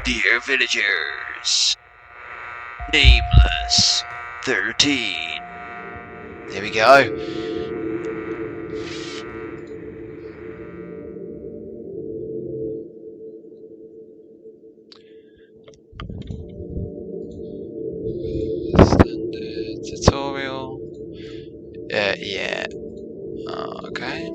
Dear villagers, Nameless 13. There we go. Standard tutorial. Yeah. Okay.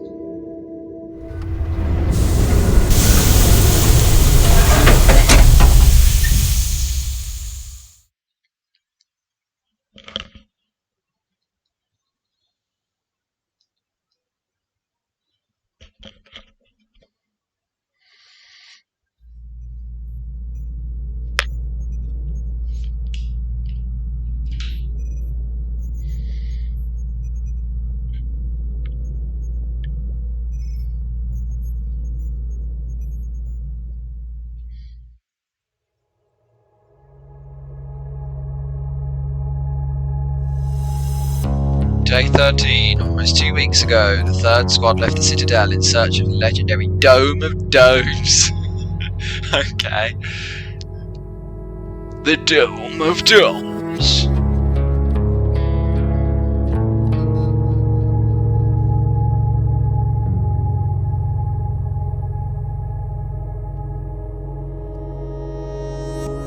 Day 13, almost 2 weeks ago, the third squad left the Citadel in search of the legendary Dome of Domes. Okay. The Dome of Domes.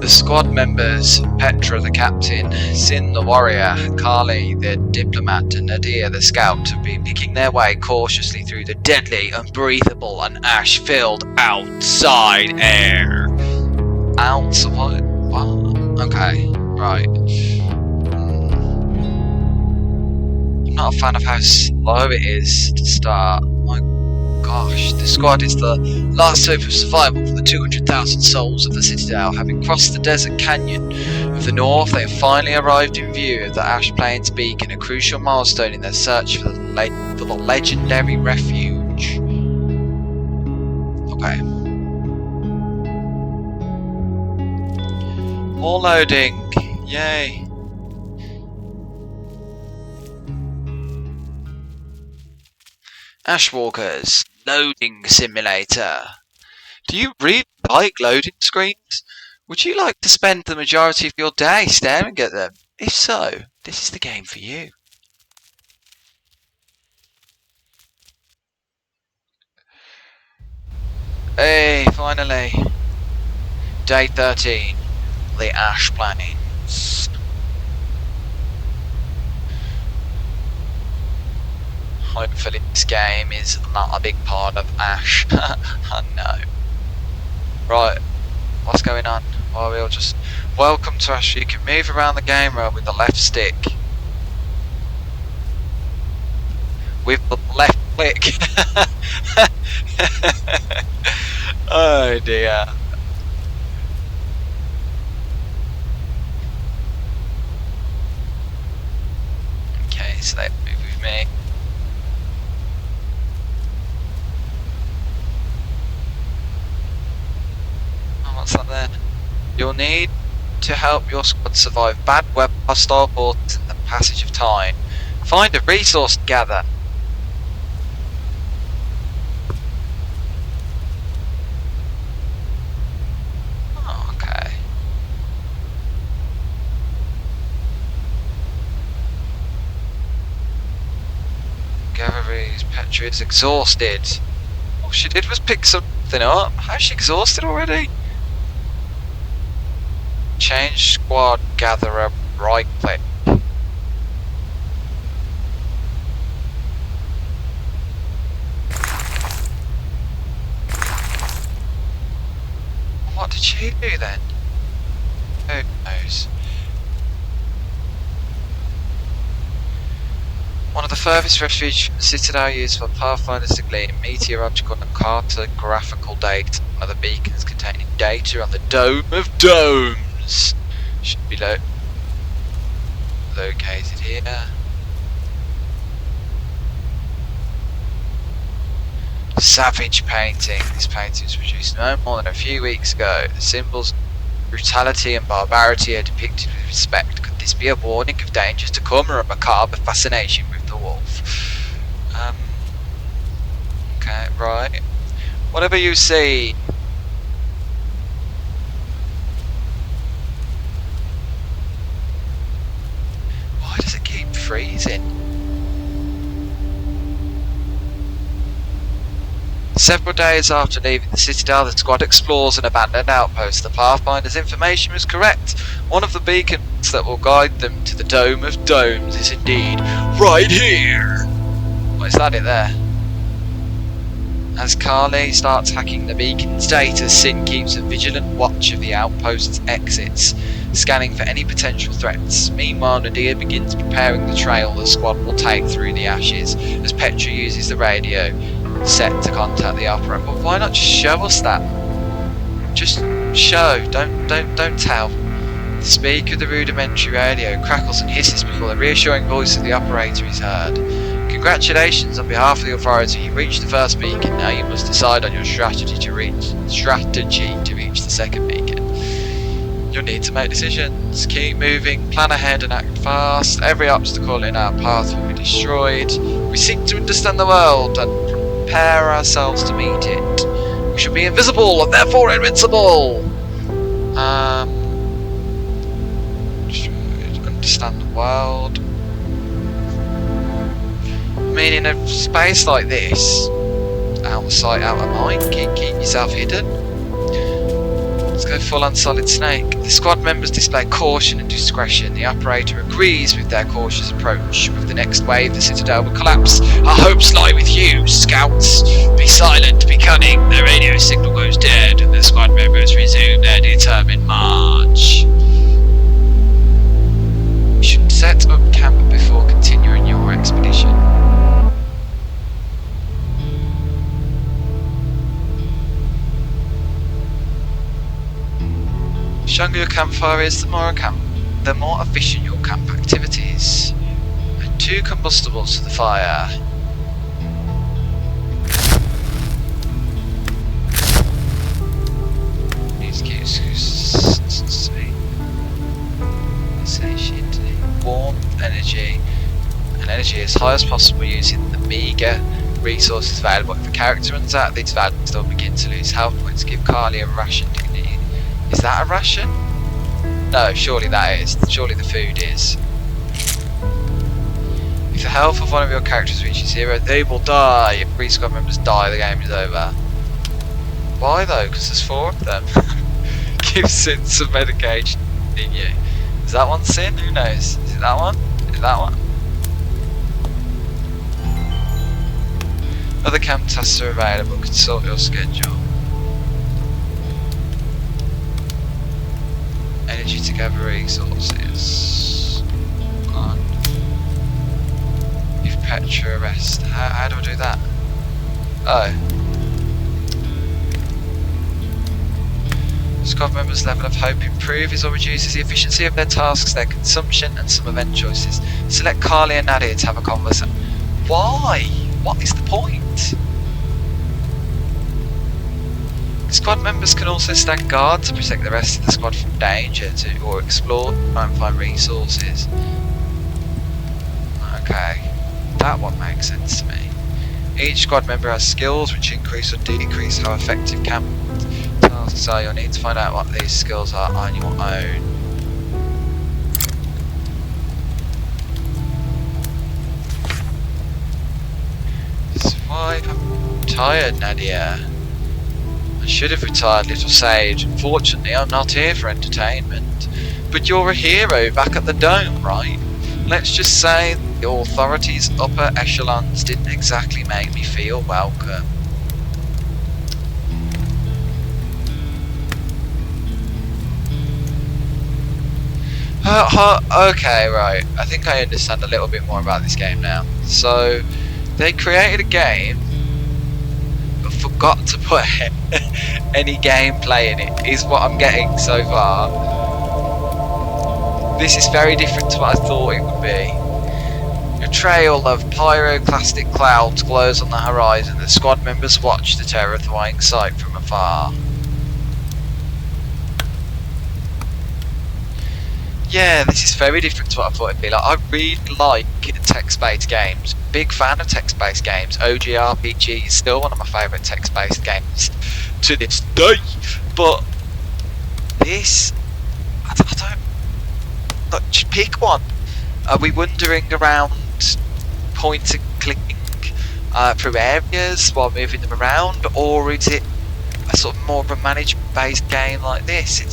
The squad members, Petra the captain, Sin the warrior, Carly the diplomat, and Nadir the scout, have been picking their way cautiously through the deadly, unbreathable, and ash-filled outside air. What? Okay, right. I'm not a fan of how slow it is to start. My gosh, the squad is the last hope of survival for the 200,000 souls of the Citadel. Having crossed the desert canyon of the north, they have finally arrived in view of the Ash Plains Beacon, a crucial milestone in their search for the legendary refuge. Okay. More loading. Yay. Ashwalkers. Loading simulator. Do you really like loading screens? Would you like to spend the majority of your day staring at them? If so, this is the game for you. Hey, finally. Day 13. The Ash Plains. Hopefully this game is not a big part of Ash. I know. Right, what's going on? Well, we'll just... Welcome to Ash. You can move around the game room with the left stick. With the left click. Oh dear. Okay, so they move with me. What's that there? You'll need to help your squad survive bad weather, hostile portals, and the passage of time. Find a resource to gather. Oh, okay. Gatheries, Petra is exhausted. All she did was pick something up. How's she exhausted already? Change squad gatherer, right click. What did she do then? Who knows? One of the furthest refuges from the Citadel used for Pathfinders to glean meteorological and cartographical data. One of the beacons containing data on the Dome of Domes. Should be located here. Savage painting. This painting was produced no more than a few weeks ago. The symbols of brutality and barbarity are depicted with respect. Could this be a warning of dangers to come, or a macabre fascination with the wolf? Okay, right. Whatever you see. amazing. Several days after leaving the Citadel, the squad explores an abandoned outpost. The Pathfinder's information was correct. One of the beacons that will guide them to the Dome of Domes is indeed right here. What is that in there? As Carly starts hacking the beacon's data, Sin keeps a vigilant watch of the outpost's exits, scanning for any potential threats. Meanwhile, Nadia begins preparing the trail the squad will take through the ashes as Petra uses the radio set to contact the operator. But why not just show us that? Just show, don't tell. The speaker of the rudimentary radio crackles and hisses before the reassuring voice of the operator is heard. Congratulations on behalf of the authority. You've reached the first beacon. Now you must decide on your strategy to reach the second beacon. You'll need to make decisions. Keep moving, plan ahead and act fast. Every obstacle in our path will be destroyed. We seek to understand the world and prepare ourselves to meet it. We shall be invisible and therefore invincible. Understand the world. I mean, in a space like this, out of sight, out of mind, keep yourself hidden. Let's go full on Solid Snake. The squad members display caution and discretion. The operator agrees with their cautious approach. With the next wave, the Citadel will collapse. Our hopes lie with you, scouts. Be silent, be cunning. The radio signal goes dead, and the squad members resume their determined march. You should set up camp before continuing your expedition. The stronger your campfire is, the more efficient your camp activities. Add 2 combustibles to the fire. Warmth, energy, and energy as high as possible using the meagre resources available. If the character runs out of these values, they'll begin to lose health points. Give Carly a ration dignity. Is that a ration? No, surely that is. Surely the food is. If the health of one of your characters reaches 0, they will die. If 3 squad members die, the game is over. Why though? Because there's 4 of them. Give Sin some medication, didn't you? Is that one Sin? Who knows? Is it that one? Is it that one? Other camp tasks are available. Consult your schedule. Energy to gather resources. On. Give Petra a rest. How do I do that? Oh. Squad members' level of hope improves or reduces the efficiency of their tasks, their consumption, and some event choices. Select Carly and Nadia to have a conversation. Why? What is the point? Squad members can also stand guard to protect the rest of the squad from danger or explore and find resources. Okay, that one makes sense to me. Each squad member has skills which increase or decrease how effective camp tasks are. You'll need to find out what these skills are on your own. Survive. I'm tired, Nadia. I should have retired, little sage. Unfortunately, I'm not here for entertainment. But you're a hero back at the dome, right? Let's just say the authorities' upper echelons didn't exactly make me feel welcome. Okay, right. I think I understand a little bit more about this game now. So, they created a game but forgot to put any gameplay in it, is what I'm getting so far. This is very different to what I thought it would be. A trail of pyroclastic clouds glows on the horizon. The squad members watch the terrifying sight from afar. Yeah, this is very different to what I thought it'd be like. I really like text-based games. Big fan of text-based games. OGRPG is still one of my favourite text-based games to this day. But this, I don't. Look, just pick one. Are we wandering around point and clicking through areas while moving them around, or is it a sort of more of a management-based game like this? It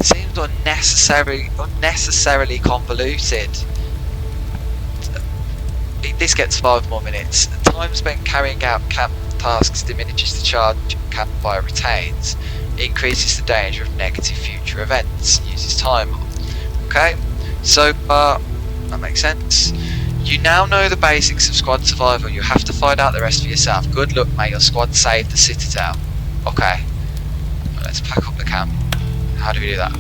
seems unnecessarily convoluted. This gets 5 more minutes. The time spent carrying out camp tasks diminishes the charge campfire retains, increases the danger of negative future events, uses timer. Okay, so that makes sense. You now know the basics of squad survival. You have to find out the rest for yourself. Good luck, mate. Your squad saved the Citadel. Okay, well, let's pack up the camp. How do we do that?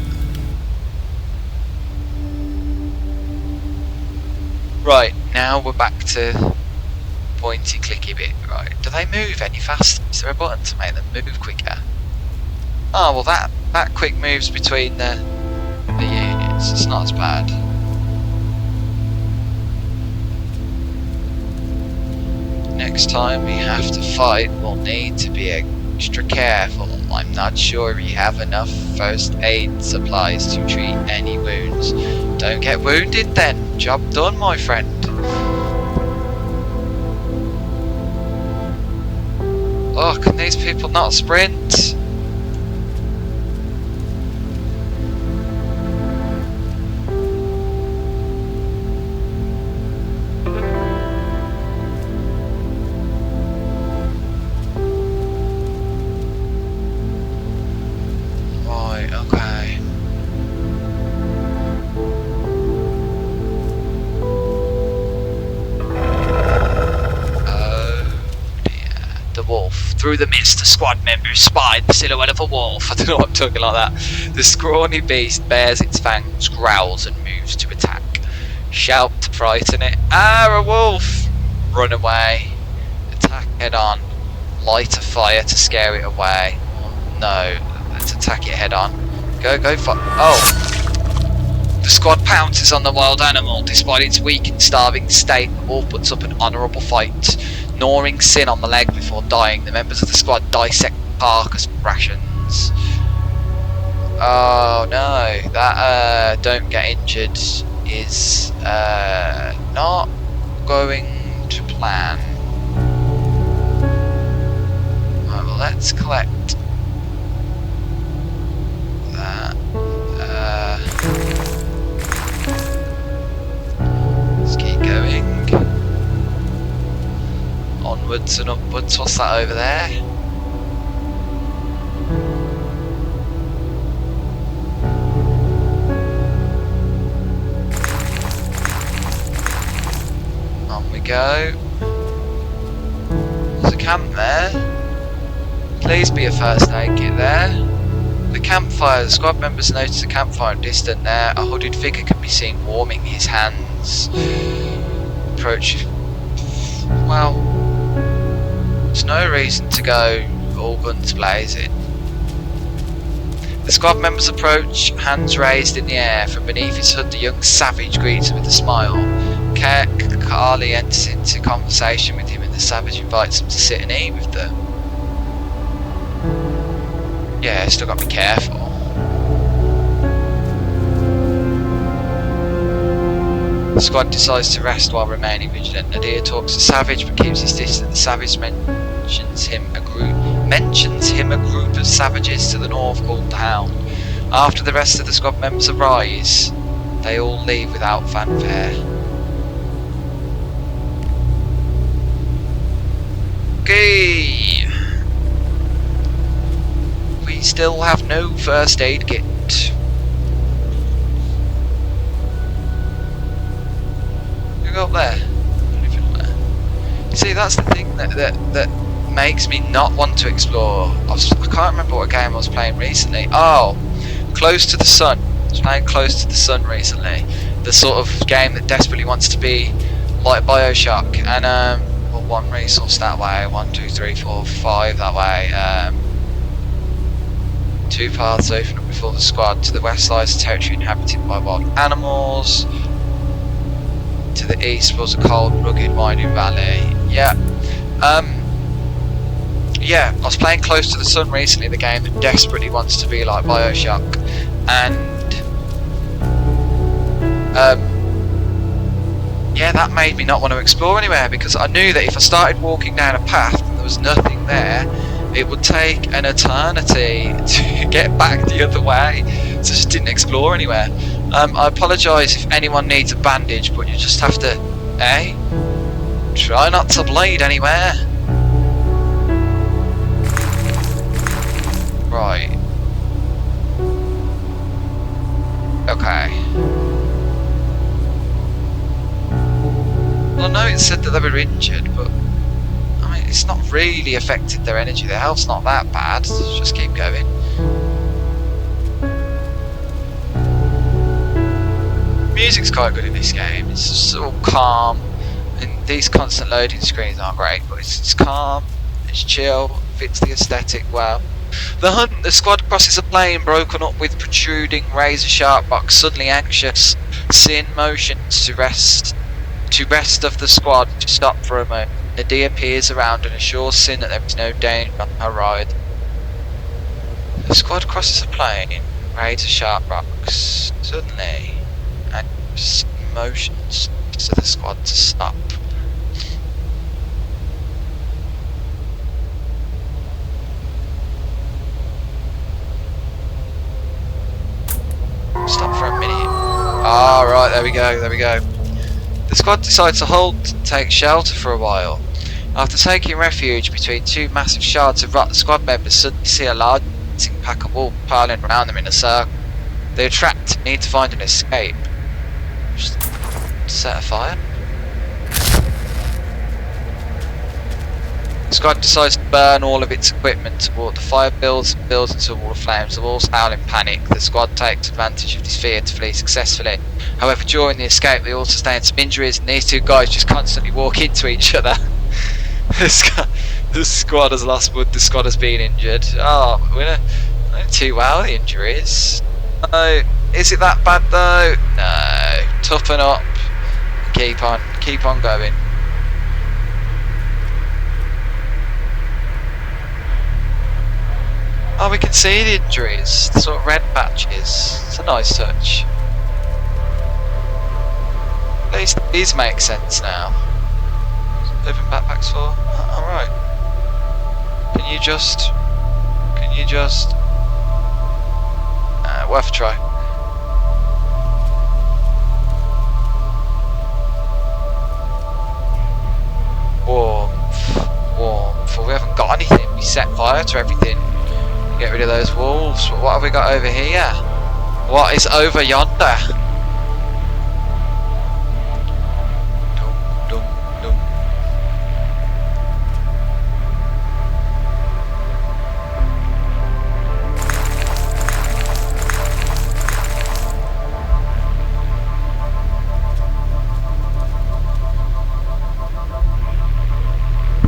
Right, now we're back to pointy clicky bit. Right, do they move any faster? Is there a button to make them move quicker? Oh, well that quick moves between the units. It's not as bad. Next time we have to fight, we'll need to be extra careful. I'm not sure we have enough first aid supplies to treat any wounds. Don't get wounded then. Job done, my friend. Oh, can these people not sprint? Right, okay. Through the mist, the squad members spied the silhouette of a wolf. I don't know what I'm talking like that. The scrawny beast bares its fangs, growls, and moves to attack. Shout to frighten it. Ah, a wolf! Run away. Attack head on. Light a fire to scare it away. No, let's attack it head on. Go for. Oh! The squad pounces on the wild animal. Despite its weak and starving state, the wolf puts up an honourable fight. Gnawing Sin on the leg before dying, the members of the squad dissect the carcass for rations. Oh no, that don't get injured is not going to plan. Right, well, let's collect that. Let's keep going. Onwards and upwards. What's that over there? On we go. There's a camp there. Please be a first aid kit there. The campfire. The squad members notice a campfire distant there. A hooded figure can be seen warming his hands. Approach. Well, there's no reason to go all guns blazing. The squad members approach, hands raised in the air. From beneath his hood, the young savage greets him with a smile. Carly enters into conversation with him, and the savage invites him to sit and eat with them. Yeah, still got to be careful. The squad decides to rest while remaining vigilant. Nadir talks to Savage but keeps his distance. The Savage mentions him a group of savages to the north called the Hound. After the rest of the squad members arise, they all leave without fanfare. Okay. We still have no first aid kit. Up there. See, that's the thing that makes me not want to explore. I can't remember what game I was playing recently. Oh, Close to the Sun. I was playing Close to the Sun recently. The sort of game that desperately wants to be like Bioshock. And well, one resource that way, 1, 2, 3, 4, 5 that way. 2 paths open up before the squad. To the west lies a territory inhabited by wild animals. To the east was a cold, rugged, winding valley. Yeah. Yeah, I was playing Close to the Sun recently, the game that desperately wants to be like Bioshock. And yeah, that made me not want to explore anywhere, because I knew that if I started walking down a path and there was nothing there, it would take an eternity to get back the other way. So I just didn't explore anywhere. I apologise if anyone needs a bandage, but you just have to, try not to bleed anywhere. Right. Okay. Well, I know it said that they were injured, but I mean, it's not really affected their energy. Their health's not that bad. Just keep going. Music's quite good in this game. It's just all calm, and these constant loading screens aren't great, but it's calm, it's chill, fits the aesthetic well. The squad crosses a plain broken up with protruding razor-sharp rocks. Suddenly anxious, Sin motions to rest of the squad to stop for a moment. Nadia peers around and assures Sin that there is no danger on her ride. The squad crosses a plain, razor-sharp rocks. Suddenly, anxious motions to the squad to stop. Stop for a minute. Ah, right, there we go, there we go. The squad decides to halt and take shelter for a while. After taking refuge between two massive shards of rock, the squad members suddenly see a large pack of wolves piling around them in a circle. They are trapped and need to find an escape. Just set a fire. The squad decides to burn all of its equipment toward the fire builds into a wall of flames. The wolves howl in panic. The squad takes advantage of this fear to flee successfully. However, during the escape they all sustain some injuries, and these two guys just constantly walk into each other. The squad has lost wood, the squad has been injured. Oh, we're not too well, the injuries. No, is it that bad though? No, toughen up, keep on going. Oh, we can see the injuries, the sort of red patches. It's a nice touch. These make sense now. Open backpacks for. Alright. Can you just. Worth a try. Warmth. Well, we haven't got anything. We set fire to everything. Get rid of those wolves. What have we got over here? What is over yonder? Dum, dum, dum.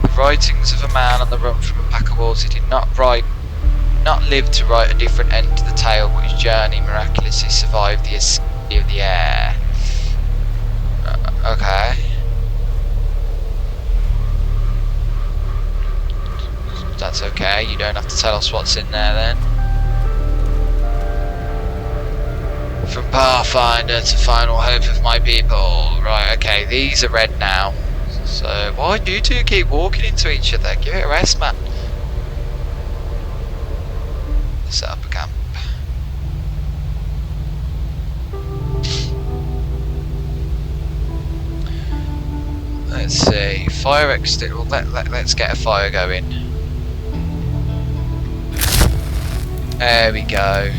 The writings of a man on the run from a pack of wolves. He did not live to write a different end to the tale, but his journey miraculously survived the escape of the air. Okay. That's okay, you don't have to tell us what's in there then. From Pathfinder to final hope of my people. Right, okay, these are red now. So, why do you two keep walking into each other? Give it a rest, man. Set up a camp. Let's see, fire extinguisher. Well, let's get a fire going. There we go.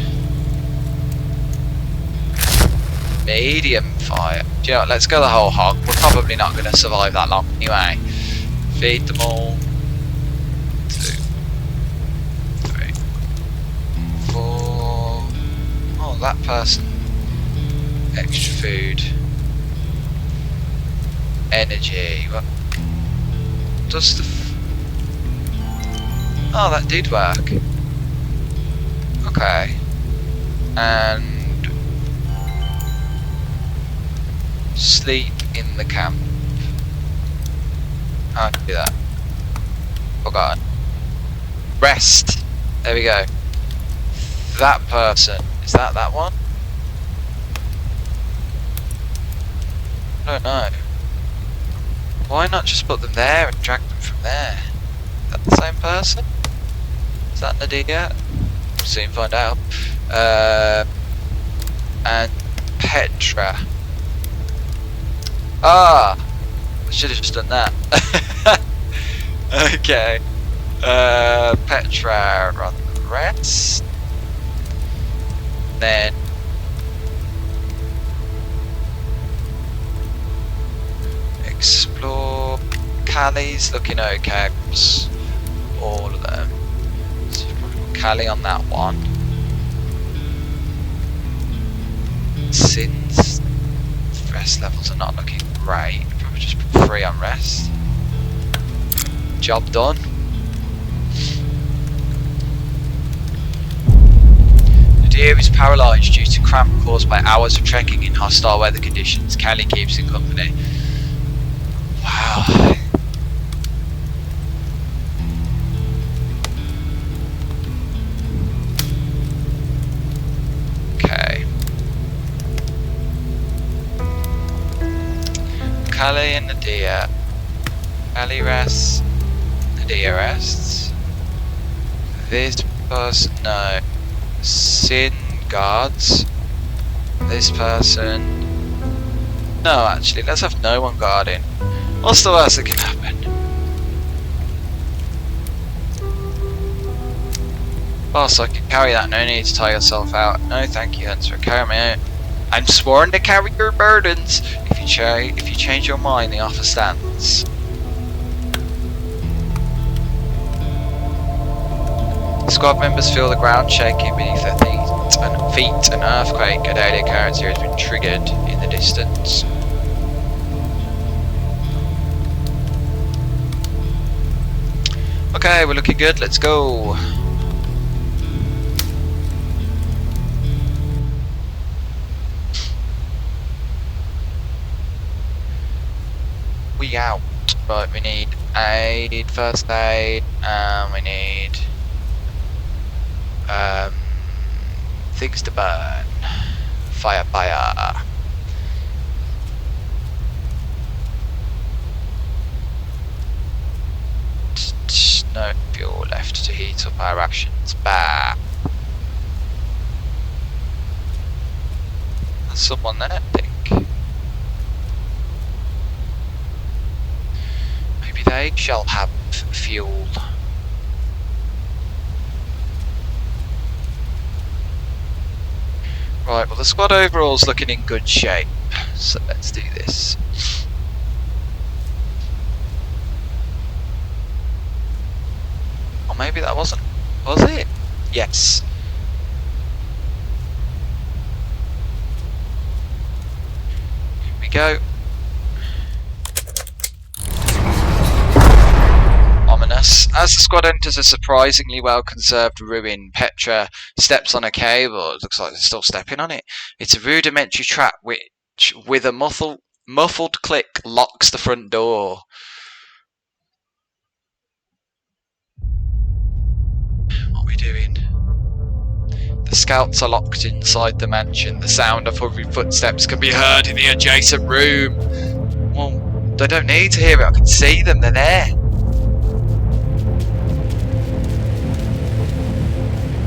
Medium fire. Do you know what, let's go the whole hog. We're probably not going to survive that long anyway. Feed them all. 2, 3, 4. Oh, that person. Extra food. Energy. What does the oh, that did work. Okay. And sleep in the camp. How do I do that? Forgotten. Rest. There we go. That person. Is that one? I don't know. Why not just put them there and drag them from there? Is that the same person? Is that Nadia? We'll soon find out. And Petra. Ah! I should have just done that. Okay. Petra on the rest. Then explore. Callie's looking okay. All of them. So probably put Callie on that one. Since rest levels are not looking great, probably just put 3 on rest. Job done. The deer is paralysed due to cramp caused by hours of trekking in hostile weather conditions. Callie keeps in company. Wow. Okay. Callie and Nadia. Callie rests. Nadia rests. This person, no. Sin guards. This person. No, actually, let's have no one guarding. What's the worst that can happen? Boss, I can carry that. No need to tie yourself out. No, thank you, Hunter. Carry me out. I'm sworn to carry your burdens. If you change your mind, the offer stands. Squad members feel the ground shaking beneath their feet. An earthquake, a daily occurrence here, has been triggered in the distance. Okay, we're looking good. Let's go. We out. Right, we need aid, first aid, and we need things to burn. Fire. No fuel left to heat up our rations. Bah. There's someone there, I think. Maybe they shall have fuel. Right, well the squad overall's looking in good shape, so let's do this. Or maybe that wasn't, was it? Yes. Here we go. Ominous. As the squad enters a surprisingly well-conserved ruin, Petra steps on a cable. It looks like they're still stepping on it. It's a rudimentary trap which, with a muffled click, locks the front door. What are we doing? The scouts are locked inside the mansion. The sound of hurried footsteps can be heard in the adjacent room. Well, they don't need to hear it. I can see them. They're there.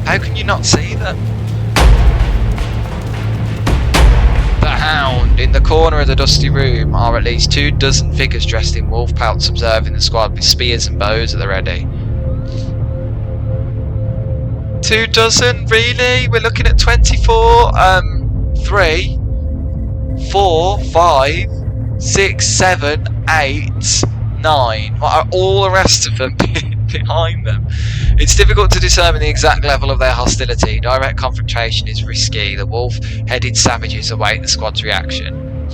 How can you not see them? The Hound. In the corner of the dusty room are at least 24 figures dressed in wolf pelts observing the squad with spears and bows at the ready. 24? Really? We're looking at 24? 3, 4, 5, 6, 7, 8, 9. What are all the rest of them behind them? It's difficult to determine the exact level of their hostility. Direct confrontation is risky. The wolf-headed savages await the squad's reaction.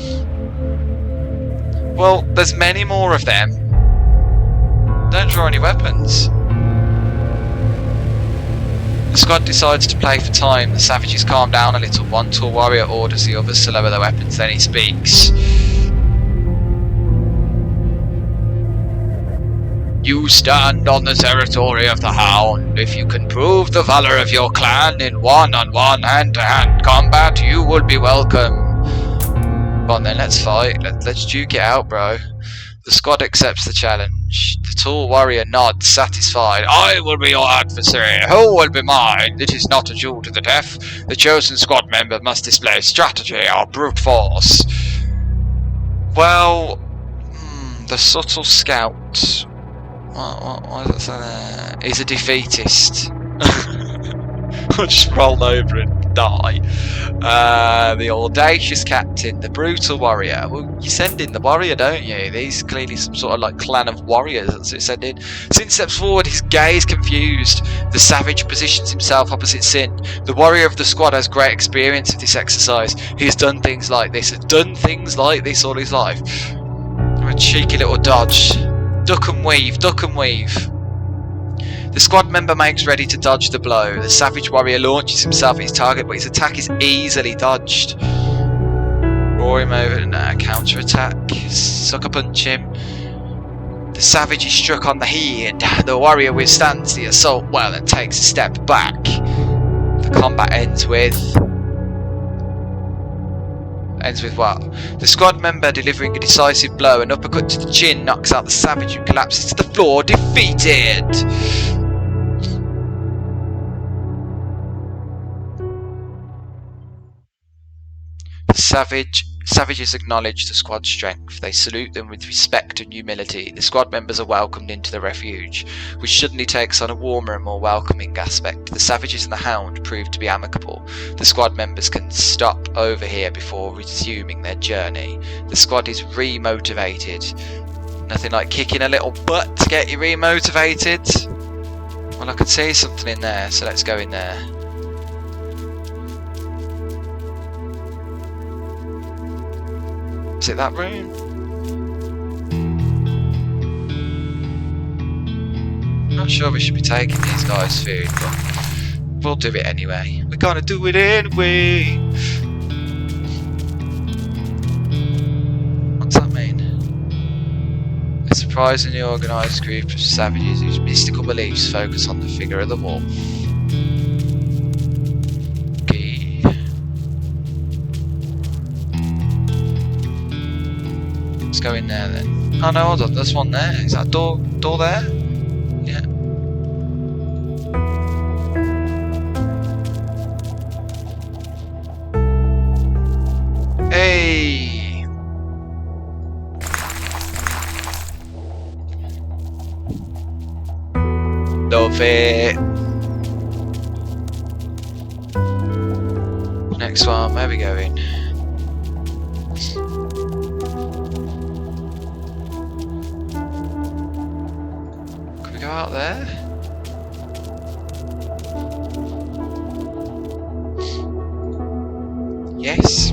Well, there's many more of them. Don't draw any weapons. The squad decides to play for time. The savages calm down a little. One tall warrior orders the others to lower their weapons. Then he speaks. You stand on the territory of the Hound. If you can prove the valor of your clan in one-on-one, hand-to-hand combat, you will be welcome. Come on then, let's fight. Let's duke it out, bro. The squad accepts the challenge. The tall warrior nods, satisfied. I will be your adversary. Who will be mine? It is not a duel to the death. The chosen squad member must display strategy or brute force. Well, the subtle scout. What is it say there? He's a defeatist. I'll just roll over and die. The audacious captain, the brutal warrior. Well, you send in the warrior, don't you? He's clearly some sort of like clan of warriors. That's what you send in. Sin steps forward, his gaze confused. The savage positions himself opposite Sin. The warrior of the squad has great experience of this exercise. He's done things like this. All his life. A cheeky little dodge. Duck and weave, duck and weave. The squad member makes ready to dodge the blow. The savage warrior launches himself at his target, but his attack is easily dodged. Roar him over and counter attack. Sucker punch him. The savage is struck on the head. The warrior withstands the assault well and takes a step back. The combat ends with what? The squad member delivering a decisive blow. An uppercut to the chin knocks out the savage who collapses to the floor, defeated. Savages acknowledge the squad's strength. They salute them with respect and humility. The squad members are welcomed into the refuge, which suddenly takes on a warmer and more welcoming aspect. The savages and the hound prove to be amicable. The squad members can stop over here before resuming their journey. The squad is re-motivated. Nothing like kicking a little butt to get you re-motivated. Well, I could see something in there, so let's go in there. Is it that room? Not sure we should be taking these guys' food, but we'll do it anyway. We're gonna do it anyway. What's that mean? A surprisingly organised group of savages whose mystical beliefs focus on the figure of the wolf. Let's go in there then. Oh no, hold on, there's one there. Is that door there? Yeah. Hey! Love it! Next one, where are we going? Out there. Yes.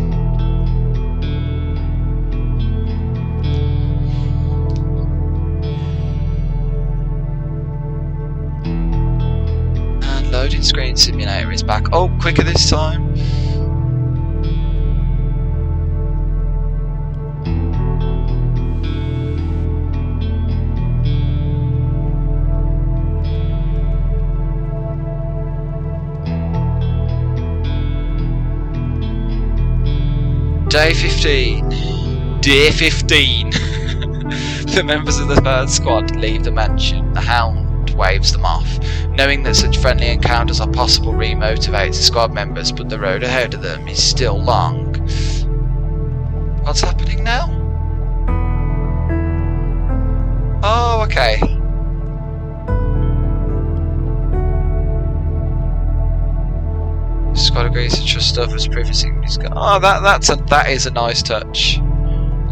And loading screen simulator is back. Oh, quicker this time. Day 15. Day 15. The members of the third squad leave the mansion. The hound waves them off. Knowing that such friendly encounters are possible re-motivates the squad members, but the road ahead of them is still long. What's happening now? Oh, okay. Squad agrees to trust others, prefacing his gun. Oh, that is a nice touch.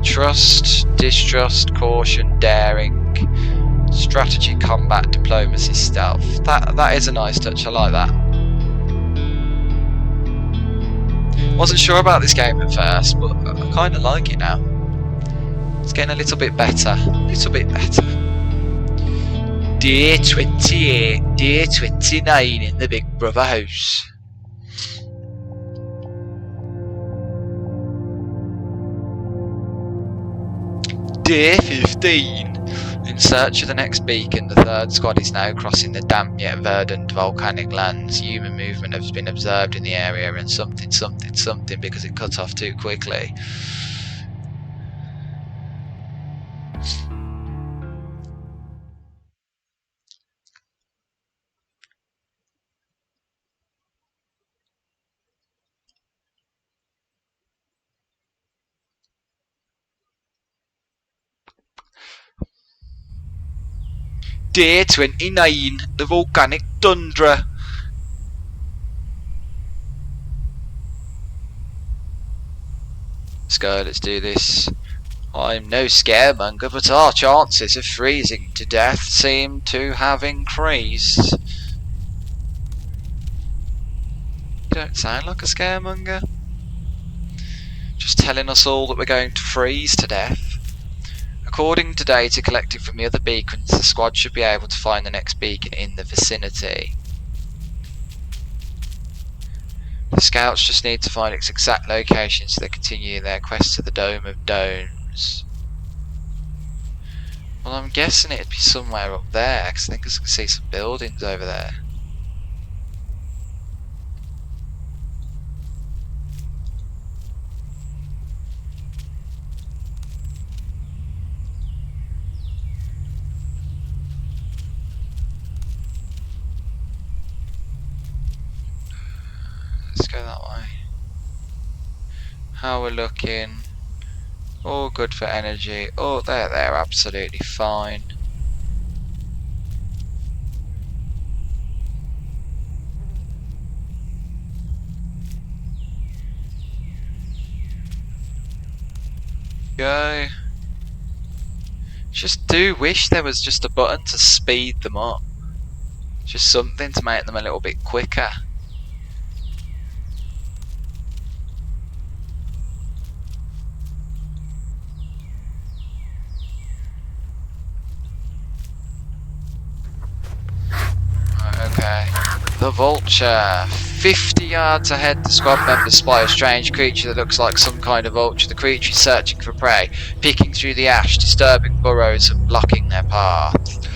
Trust, distrust, caution, daring, strategy, combat, diplomacy, stealth. That is a nice touch. I like that. Wasn't sure about this game at first, but I kind of like it now. It's getting a little bit better. A little bit better. Day 28, day 29 in the Big Brother house. Day 15. In search of the next beacon, the third squad is now crossing the damp yet verdant volcanic lands. Human movement has been observed in the area, and something because it cut off too quickly. Day 29, the volcanic tundra. Let's go, let's do this. I'm no scaremonger, but our chances of freezing to death seem to have increased. You don't sound like a scaremonger. Just telling us all that we're going to freeze to death. According to data collected from the other beacons, the squad should be able to find the next beacon in the vicinity. The scouts just need to find its exact location so they continue their quest to the Dome of Domes. Well, I'm guessing it'd be somewhere up there, because I think I can see some buildings over there. Let's go that way. How we're looking. All good for energy. Oh, they're absolutely fine. Go. Just do wish there was just a button to speed them up. Just something to make them a little bit quicker. Okay. The vulture. 50 yards ahead, the squad members spy a strange creature that looks like some kind of vulture. The creature is searching for prey, picking through the ash, disturbing burrows and blocking their path.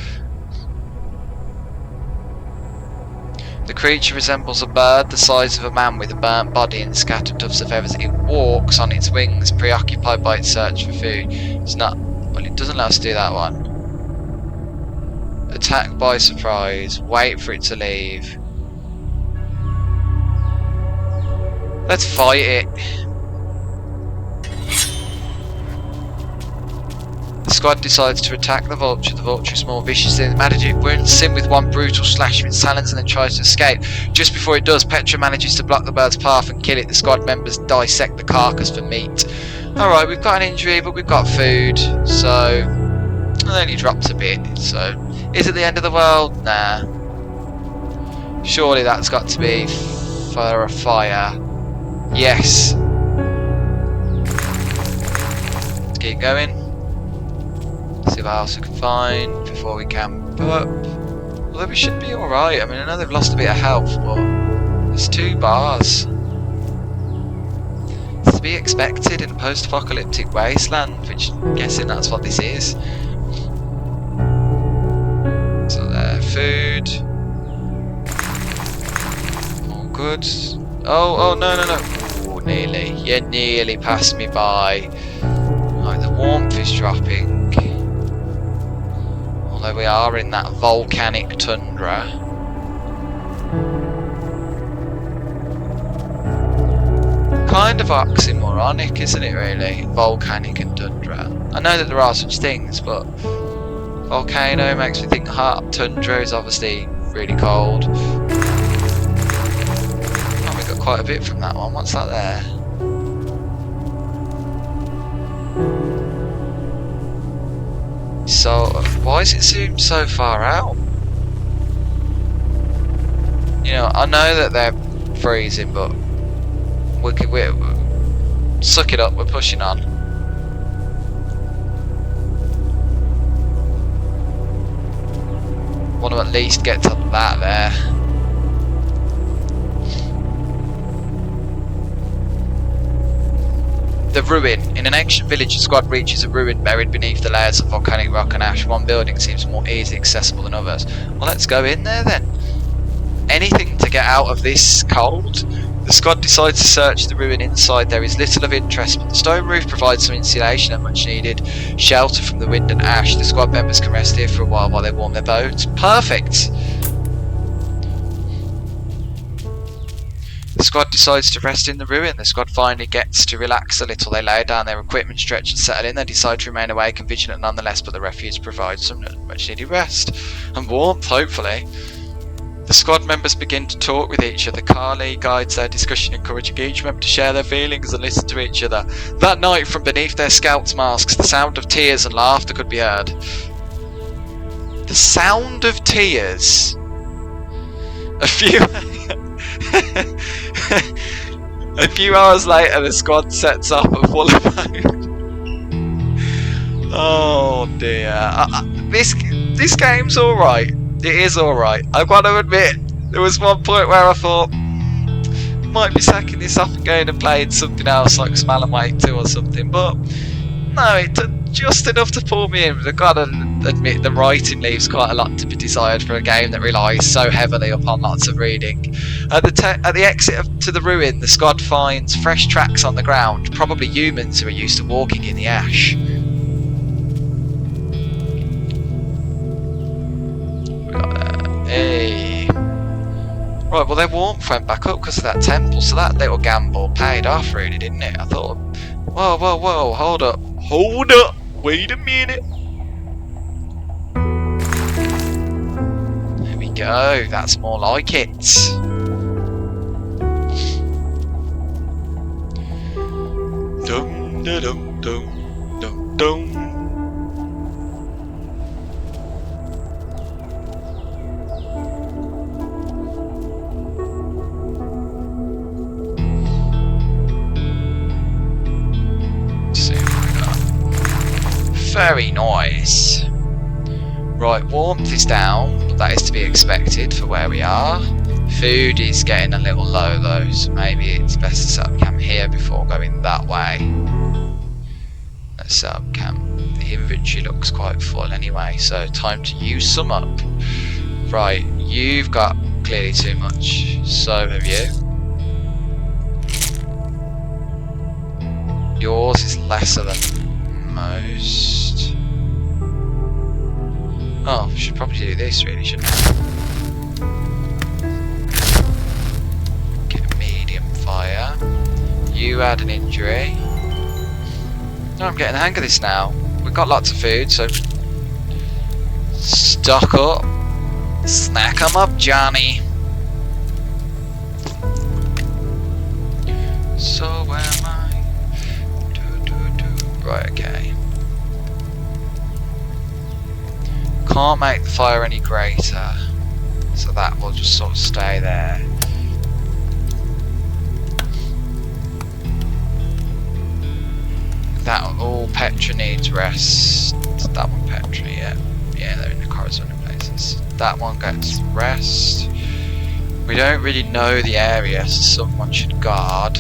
The creature resembles a bird the size of a man with a burnt body and scattered tufts of feathers. It walks on its wings, preoccupied by its search for food. It's not... well, it doesn't let us do that one. Attack by surprise. Wait for it to leave. Let's fight it. The squad decides to attack the vulture. The vulture is more vicious than it manages. It wounds him with one brutal slash of its talons and then tries to escape. Just before it does, Petra manages to block the bird's path and kill it. The squad members dissect the carcass for meat. Alright, we've got an injury, but we've got food. So, it only drops a bit. So, is it the end of the world? Nah. Surely that's got to be for a fire. Yes. Let's keep going. See what else we can find before we camp up. Although we should be alright. I mean, I know they've lost a bit of health, but there's 2 bars. It's to be expected in a post-apocalyptic wasteland, which I'm guessing that's what this is. So there, food. All good. Oh, no. Oh, nearly. You nearly passed me by. Right, the warmth is dropping. Although we are in that volcanic tundra. Kind of oxymoronic, isn't it, really? Volcanic and tundra. I know that there are such things, but volcano makes me think hot. Tundra is obviously really cold. Oh, we got quite a bit from that one. What's that there? So, why does it seem so far out? You know, I know that they're freezing, but we're suck it up, we're pushing on. Want to at least get to that there. The ruin. In an ancient village, a squad reaches a ruin buried beneath the layers of volcanic rock and ash. One building seems more easily accessible than others. Well, let's go in there then. Anything to get out of this cold. The squad decides to search the ruin inside. There is little of interest, but the stone roof provides some insulation and much needed shelter from the wind and ash. The squad members can rest here for a while they warm their boats. Perfect! The squad decides to rest in the ruin. The squad finally gets to relax a little. They lay down their equipment, stretch and settle in. They decide to remain awake and vigilant nonetheless, but the refuge provides some much needed rest and warmth, hopefully. The squad members begin to talk with each other. Carly guides their discussion, encouraging each member to share their feelings and listen to each other. That night, from beneath their scouts' masks, the sound of tears and laughter could be heard. The sound of tears. A few a few hours later, the squad sets up at full of Oh dear. This game's alright. It is alright. I've got to admit, there was one point where I thought, might be sacking this off and going and playing something else like Smell and Wait 2 or something, but no, it did just enough to pull me in. I've got to admit, the writing leaves quite a lot to be desired for a game that relies so heavily upon lots of reading. At the exit to the ruin, the squad finds fresh tracks on the ground, probably humans who are used to walking in the ash. Hey. Right, well their warmth went back up because of that temple, so that little gamble paid off really, didn't it? I thought, whoa, hold up, wait a minute. There we go, that's more like it. Dum da dum dum dum dum. Very nice. Right, warmth is down, but that is to be expected for where we are. Food is getting a little low though, so maybe it's best to set up camp here before going that way. Let's set up camp. The inventory looks quite full anyway, so time to use some up. Right, you've got clearly too much, so have you. Yours is lesser than most. Oh, should probably do this really, shouldn't I? Get a medium fire. You had an injury. No, I'm getting the hang of this now. We've got lots of food, so stock up. Snack 'em up, Johnny. So am I. Right, okay. Can't make the fire any greater, so that will just sort of stay there. That all Petra needs rest. That one Petra, yeah, they're in the corresponding places. That one gets rest. We don't really know the area, so someone should guard.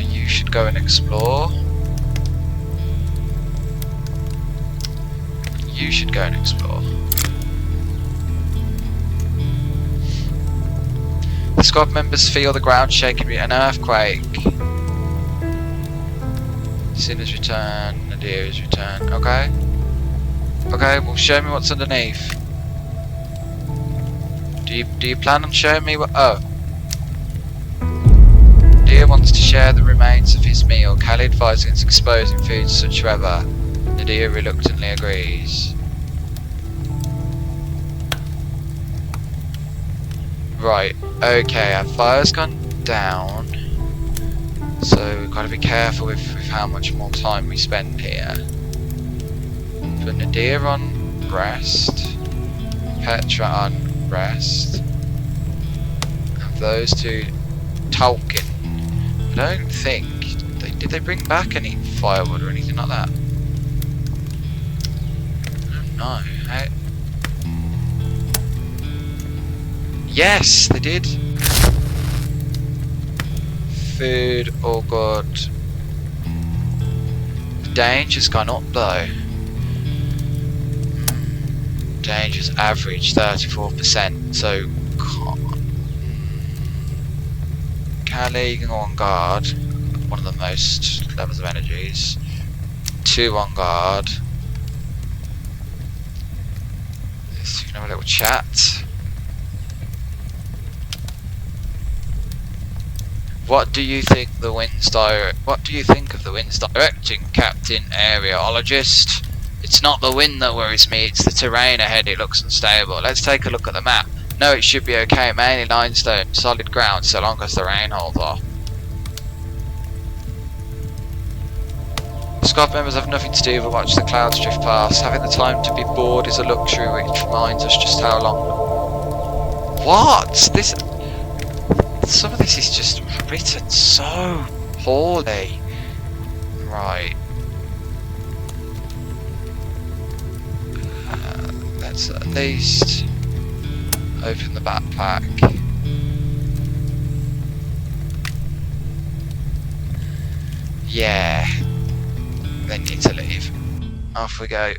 You should go and explore. You should go and explore. The squad members feel the ground shaking with an earthquake. Sinner's return, Nadira's return. Okay. Okay, well show me what's underneath. Do you plan on showing me what? Oh. Nadir wants to share the remains of his meal. Callie advises against exposing food to such weather. Nadir reluctantly agrees. Right, okay, our fire's gone down, so we've got to be careful with how much more time we spend here. Put Nadir on rest, Petra on rest, have those two talking. I don't think, did they bring back any firewood or anything like that? I don't know. Yes, they did. Food, all good. The danger's gone up though. Danger's average 34%, so Callie, you can go on guard. One of the most levels of energies. 2 on guard. Just gonna have a little chat. What do you think of the wind's direction, Captain Aeriologist? It's not the wind that worries me, it's the terrain ahead, it looks unstable. Let's take a look at the map. No, it should be okay, mainly limestone, solid ground, so long as the rain holds off. Squad members have nothing to do but watch the clouds drift past. Having the time to be bored is a luxury which reminds us just how long... What? This... Some of this is just written so poorly. Right. Let's at least open the backpack. Yeah. They need to leave. Off we go.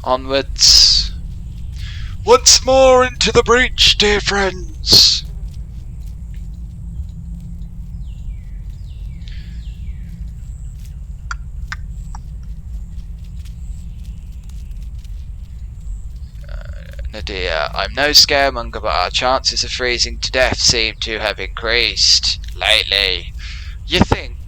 Onwards. Once more into the breach, dear friends! Nadia, I'm no scaremonger, but our chances of freezing to death seem to have increased lately. You think?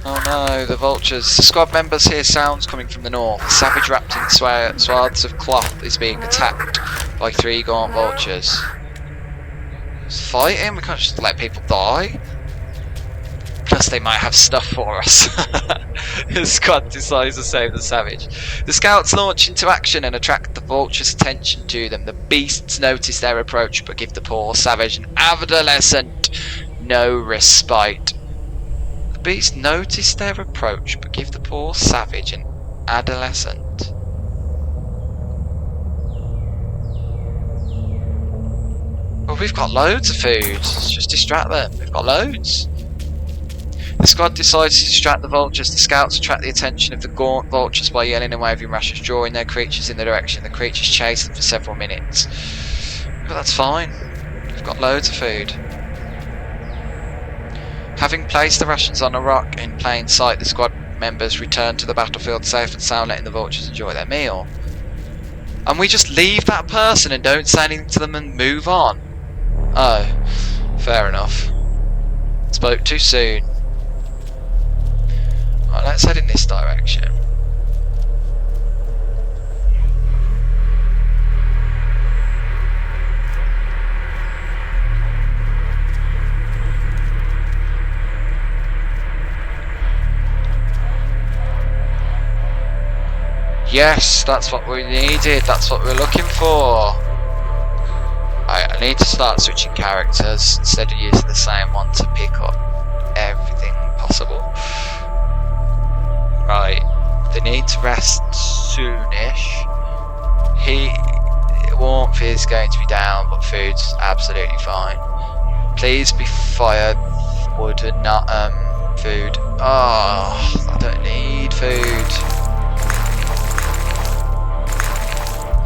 Oh no, the vultures. The squad members hear sounds coming from the north. A savage wrapped in swaths of cloth is being attacked by 3 gaunt vultures. It's fighting? We can't just let people die? Plus they might have stuff for us. The squad decides to save the savage. The scouts launch into action and attract the vultures' attention to them. The beasts notice their approach but give the poor savage an adolescent no respite. The beasts notice their approach but give the poor savage an adolescent. Well, we've got loads of food. Let's just distract them. We've got loads. The squad decides to distract the vultures. The scouts attract the attention of the gaunt vultures by yelling and waving rushes, drawing their creatures in the direction. The creatures chase them for several minutes. But that's fine. We've got loads of food. Having placed the rations on a rock in plain sight, the squad members return to the battlefield safe and sound, letting the vultures enjoy their meal. And we just leave that person and don't say anything to them and move on. Oh, fair enough. Spoke too soon. Right, let's head in this direction. Yes, that's what we needed, that's what we're looking for. I need to start switching characters instead of using the same one to pick up everything possible. Right, they need to rest soonish. Warmth is going to be down, but food's absolutely fine. Please be fired, wood and not food. Oh, I don't need food.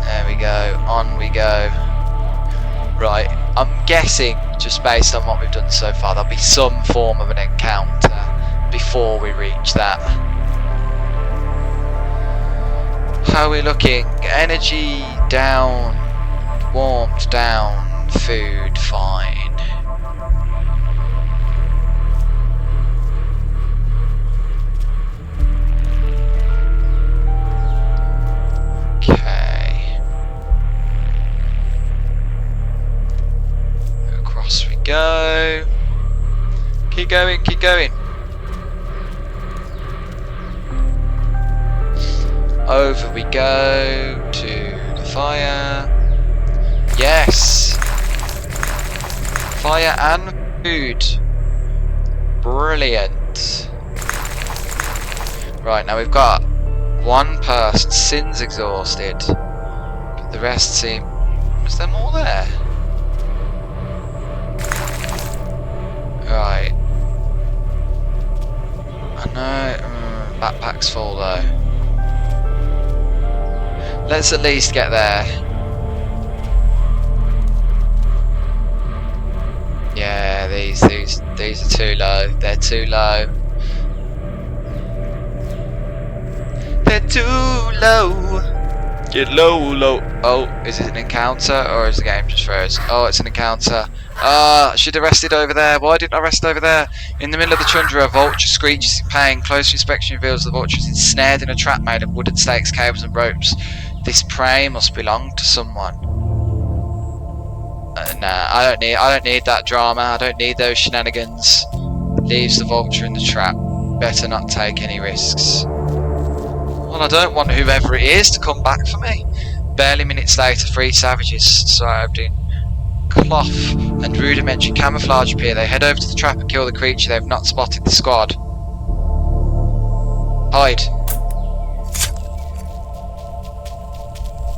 There we go, on we go. Right, I'm guessing, just based on what we've done so far, there'll be some form of an encounter before we reach that. How are we looking? Energy down, warmth down, food fine. Okay. Across we go. Keep going, keep going. Over we go to the fire. Yes! Fire and food. Brilliant. Right, now we've got one person. Sin's exhausted. But the rest seem... Was there more there? Right. I know... backpack's full though. Let's at least get there. Yeah, there these are too low. They're too low. They're too low. Get low, low. Oh, is it an encounter or is the game just froze? Oh, it's an encounter. I should have rested over there. Why didn't I rest over there? In the middle of the tundra, a vulture screeches in pain. Close inspection reveals the vulture is ensnared in a trap made of wooden stakes, cables, and ropes. This prey must belong to someone. Nah, I don't need that drama. I don't need those shenanigans. Leaves the vulture in the trap. Better not take any risks. Well, I don't want whoever it is to come back for me. Barely minutes later, 3 savages served in cloth and rudimentary camouflage appear. They head over to the trap and kill the creature. They have not spotted the squad. Hide.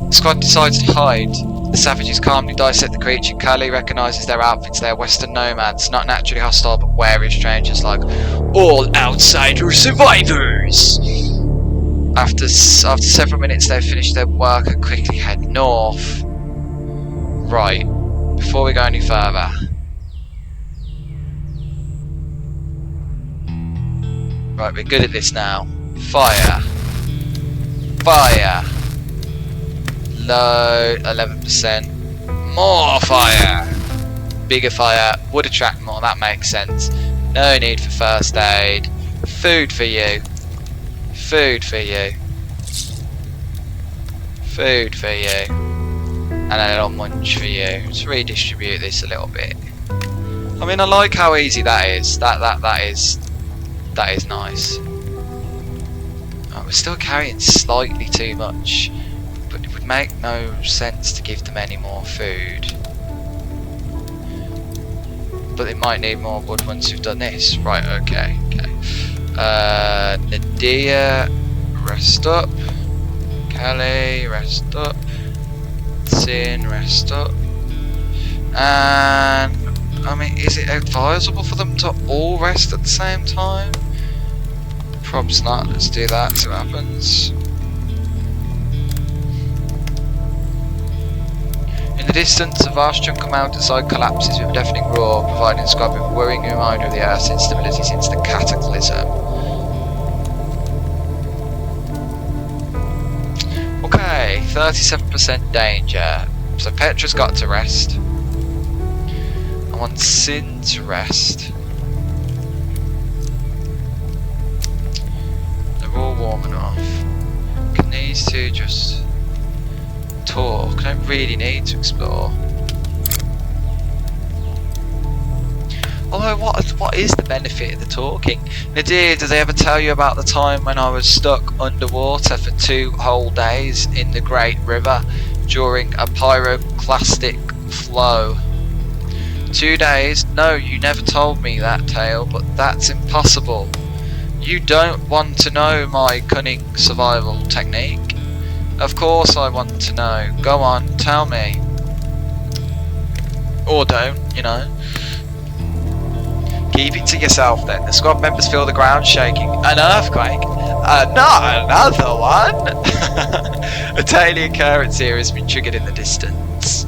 The squad decides to hide. The savages calmly dissect the creature. Curly recognises their outfits. They are Western nomads, not naturally hostile but wary of strangers like all outsider survivors. After several minutes, they've finished their work and quickly head north. Right, before we go any further, right, we're good at this now. Fire, fire. Low, 11%. More fire. Bigger fire would attract more. That makes sense. No need for first aid. Food for you. Food for you. Food for you. And a little munch for you. Let's redistribute this a little bit. I mean, I like how easy that is. That is nice. Oh, we're still carrying slightly too much, but it would make no sense to give them any more food. But they might need more wood once we've done this. Right, okay. Nadia, rest up. Kelly, rest up. Sin, rest up. And I mean, is it advisable for them to all rest at the same time? Probably not. Let's do that, see what happens. In the distance, a vast chunk of mountainside collapses with a deafening roar, providing the squad with a worrying reminder of the Earth's instability since the cataclysm. Okay, 37% danger. So Petra's got to rest. I want Sin to rest. They're all warm enough. Can these two just talk? I don't really need to explore. Although, what is the benefit of the talking? Nadir, did they ever tell you about the time when I was stuck underwater for 2 whole days in the Great River during a pyroclastic flow? 2 days? No, you never told me that tale, but that's impossible. You don't want to know my cunning survival technique? Of course I want to know. Go on, tell me. Or don't, you know. Keep it to yourself then. The squad members feel the ground shaking. An earthquake? Not another one! A daily occurrence here has been triggered in the distance.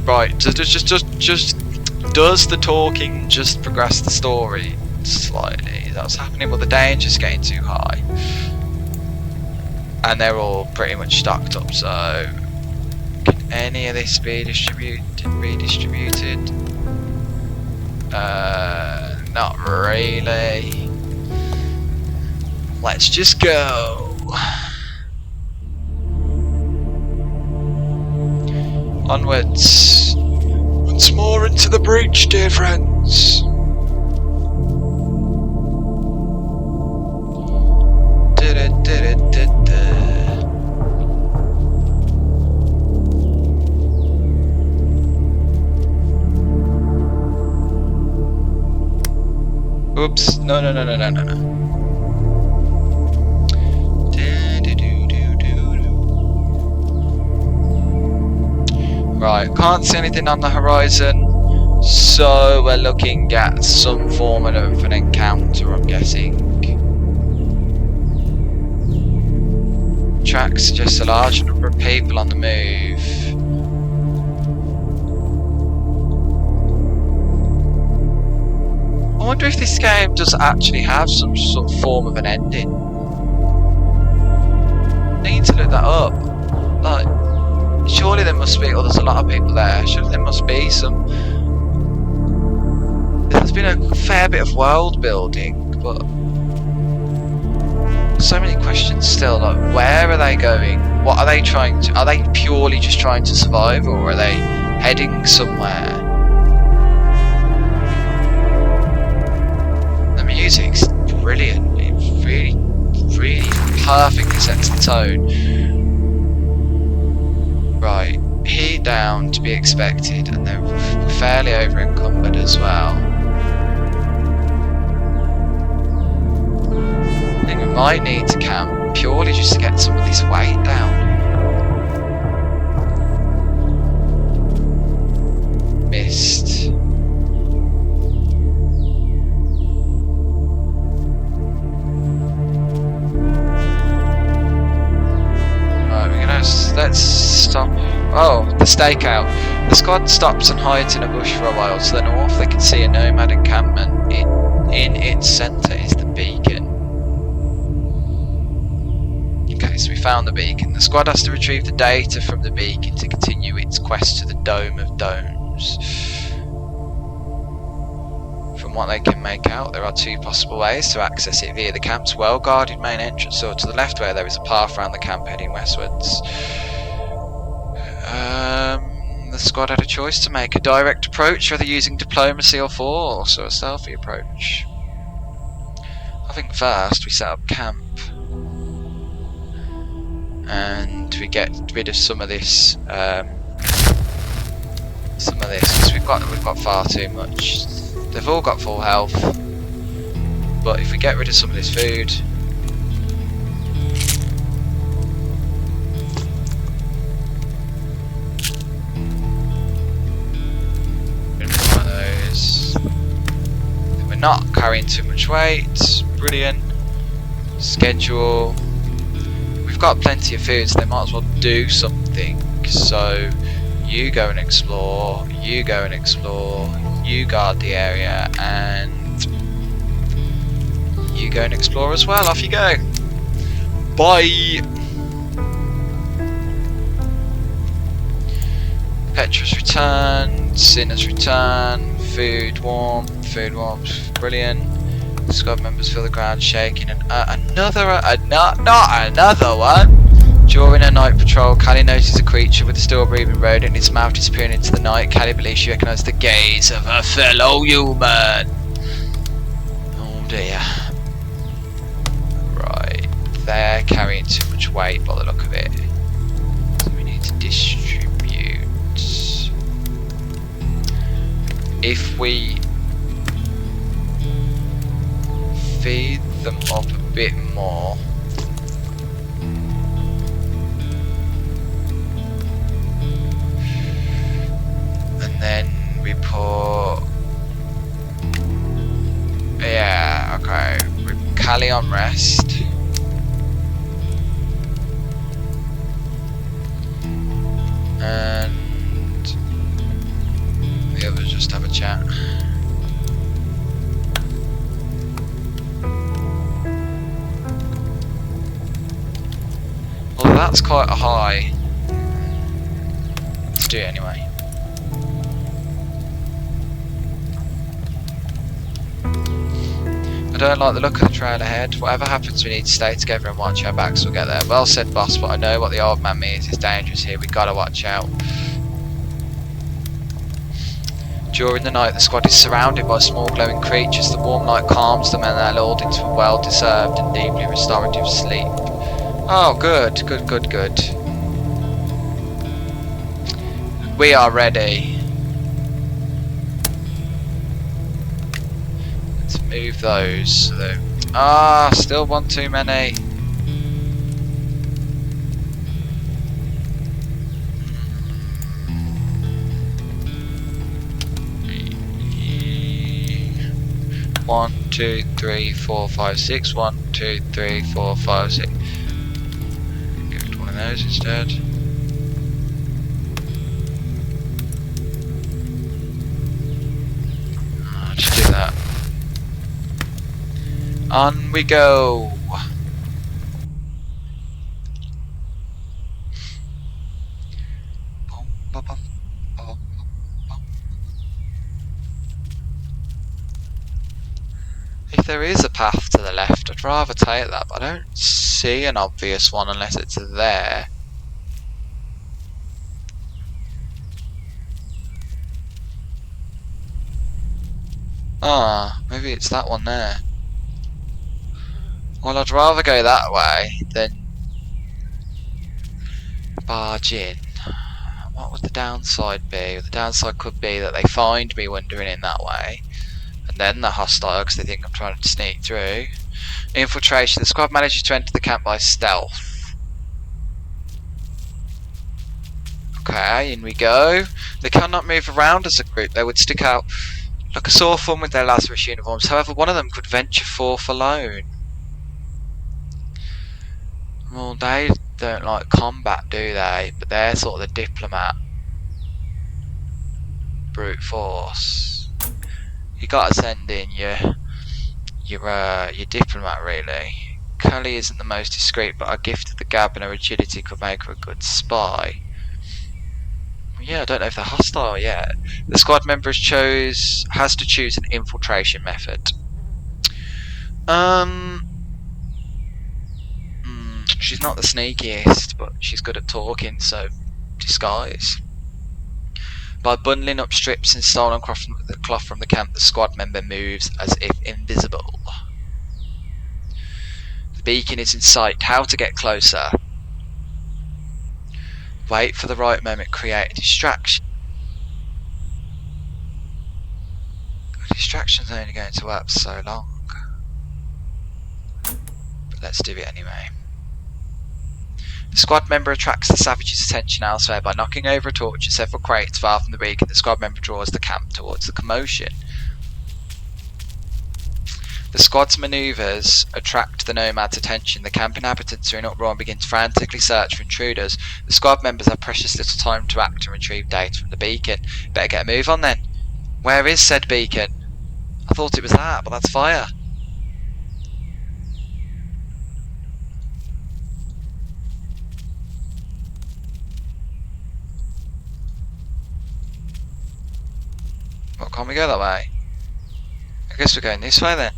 Right, just does the talking just progress the story slightly? That's happening, but the danger's getting too high. And they're all pretty much stocked up, so can any of this be redistributed? Not really. Let's just go. Onwards. Once more into the breach, dear friends. Oops, no. Right, can't see anything on the horizon, so we're looking at some form of an encounter, I'm guessing. Tracks suggest a large number of people on the move. wonder if this game does actually have some sort of form of an ending. I need to look that up. Like, surely there must be, or there's a lot of people there, surely there must be some... There's been a fair bit of world building, but... so many questions still, like, where are they going? What are they trying to... Are they purely just trying to survive, or are they heading somewhere? The music's brilliant. It really, really perfectly sets the tone. Right, heat down to be expected, and they're fairly over encumbered as well. I think we might need to camp purely just to get some of this weight down. Mist. Let's stop. Oh, the stakeout. The squad stops and hides in a bush for a while. To the north, they can see a nomad encampment. In its centre is the beacon. Okay, so we found the beacon. The squad has to retrieve the data from the beacon to continue its quest to the Dome of Domes. From what they can make out, there are two possible ways to access it: via the camp's well-guarded main entrance, or to the left where there is a path around the camp heading westwards. The squad had a choice to make: a direct approach, whether using diplomacy or force, or a stealthy approach. I think first we set up camp and we get rid of some of this because we've got far too much. They've all got full health, but if we get rid of some of this food, one of those, we're not carrying too much weight. Brilliant. Schedule. We've got plenty of food, so they might as well do something. So you go and explore, you go and explore, you guard the area, and you go and explore as well. Off you go. Bye. Petra's returned, Sinner's returned, food warm, brilliant. Squad members feel the ground shaking, and not another one. During a night patrol, Callie notices a creature with a still breathing rodent, its mouth disappearing into the night. Callie believes she recognises the gaze of her fellow human. Oh dear. Right, they're carrying too much weight by the look of it, so we need to distribute. If we feed them up a bit more, and then we put, yeah, okay, we put Callie on rest, and the others just have a chat. Well, that's quite a high. Let's do it anyway. I don't like the look of the trail ahead. Whatever happens, we need to stay together and watch our backs. We'll get there. Well said, boss, but I know what the old man means. It's dangerous here. We gotta watch out. During the night, the squad is surrounded by small glowing creatures. The warm light calms them and they're lulled into a well-deserved and deeply restorative sleep. Oh, good. We are ready. Let's move those. So still one too many. One, 2, 3, 4, 5, 6. 1, 2, 3, 4, 5, 6. Give it one of those instead. Just do that. On we go. If there is a path to the left, I'd rather take that, but I don't see an obvious one unless it's there. Ah, maybe it's that one there. Well, I'd rather go that way than barge in. What would the downside be? The downside could be that they find me wandering in that way, and then they're hostile because they think I'm trying to sneak through. Infiltration. The squad manages to enter the camp by stealth. Okay, in we go. They cannot move around as a group. They would stick out like a sore thumb with their Lazarus uniforms. However, one of them could venture forth alone. Well, they don't like combat, do they? But they're sort of the diplomat. Brute force. You gotta send in your diplomat, really. Cully isn't the most discreet, but a gift of the gab and her agility could make her a good spy. Yeah, I don't know if they're hostile yet. The squad member has to choose an infiltration method. She's not the sneakiest, but she's good at talking, so disguise. By bundling up strips and stolen cloth from the camp, the squad member moves as if invisible. The beacon is in sight. How to get closer? Wait for the right moment, create a distraction. A distraction's only going to work for so long. But let's do it anyway. The squad member attracts the savage's attention elsewhere by knocking over a torch and several crates far from the beacon. The squad member draws the camp towards the commotion. The squad's manoeuvres attract the nomad's attention. The camp inhabitants are in uproar and begin to frantically search for intruders. The squad members have precious little time to act and retrieve data from the beacon. Better get a move on then. Where is said beacon? I thought it was that, but that's fire. Well, can't we go that way? I guess we're going this way then.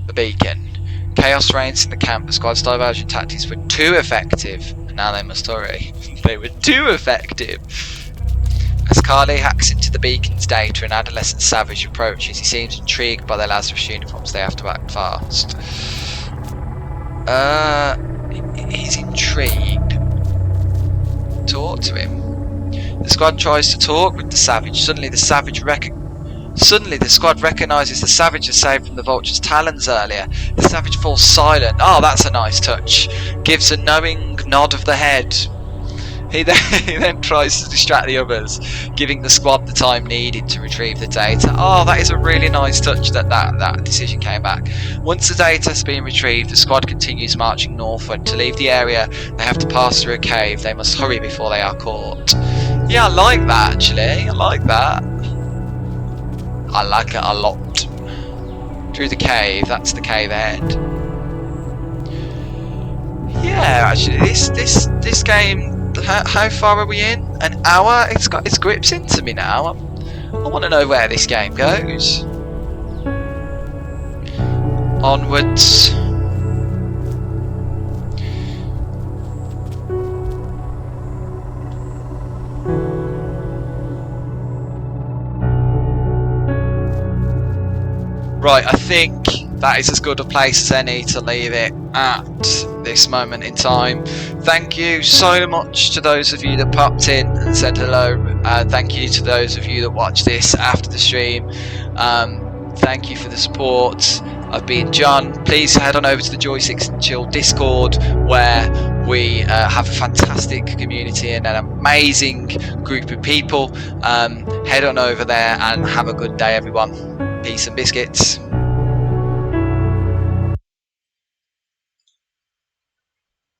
The beacon. Chaos reigns in the camp. The squad's diversion tactics were too effective, and now they must hurry. They were too effective. As Carly hacks into the beacon's data, an adolescent savage approaches. He seems intrigued by their Lazarus uniforms. They have to act fast. He's intrigued. Talk to him. The squad tries to talk with the savage. Suddenly the squad recognises the savage as saved from the vulture's talons earlier. The savage falls silent. Oh, that's a nice touch. Gives a knowing nod of the head. He then tries to distract the others, giving the squad the time needed to retrieve the data. Oh, that is a really nice touch that decision came back. Once the data has been retrieved, the squad continues marching northward. To leave the area, they have to pass through a cave. They must hurry before they are caught. Yeah, I like that actually. I like that. I like it a lot. Through the cave, that's the cave ahead. Yeah, actually, this game. How far are we in? An hour? It's got its grips into me now. I want to know where this game goes. Onwards. Right, I think that is as good a place as any to leave it at this moment in time. Thank you so much to those of you that popped in and said hello. Thank you to those of you that watch this after the stream. Thank you for the support. I've been John. Please head on over to the Joysticks and Chill Discord, where we have a fantastic community and an amazing group of people. Head on over there and have a good day, everyone. Peace and biscuits.